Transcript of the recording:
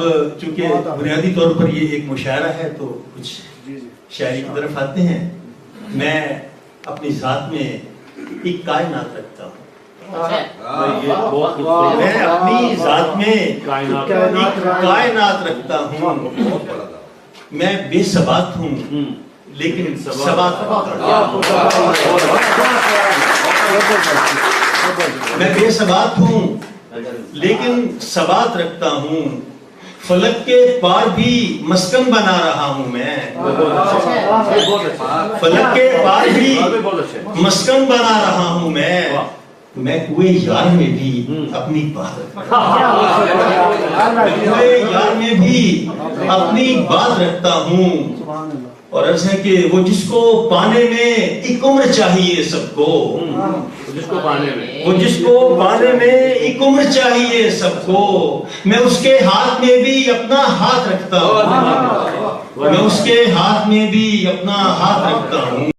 اب چونکہ بنیادی طور پر یہ ایک مشاعرہ ہے تو کچھ شاعری کی طرف آتے ہیں. میں اپنی ذات میں ایک کائنات رکھتا ہوں. میں اپنی ذات میں کائنات رکھتا ہوں. میں بے ثبات ہوں لیکن ثبات رکھتا ہوں. میں بے ثبات ہوں لیکن ثبات رکھتا ہوں. فلک کے پار بھی مسکن بنا رہا ہوں میں. فلک کے پار بھی مسکن بنا رہا ہوں میں. میں کوئے یار میں بھی اپنی بات رکھتا ہوں. میں کوئے یار میں بھی اپنی بات رکھتا ہوں. اور عرض ہے کہ وہ جس کو پانے میں ایک عمر چاہیے سب کو. وہ جس کو پانے میں ایک عمر چاہیے سب کو. میں اس کے ہاتھ میں بھی اپنا ہاتھ رکھتا ہوں. میں اس کے ہاتھ میں بھی اپنا ہاتھ رکھتا ہوں.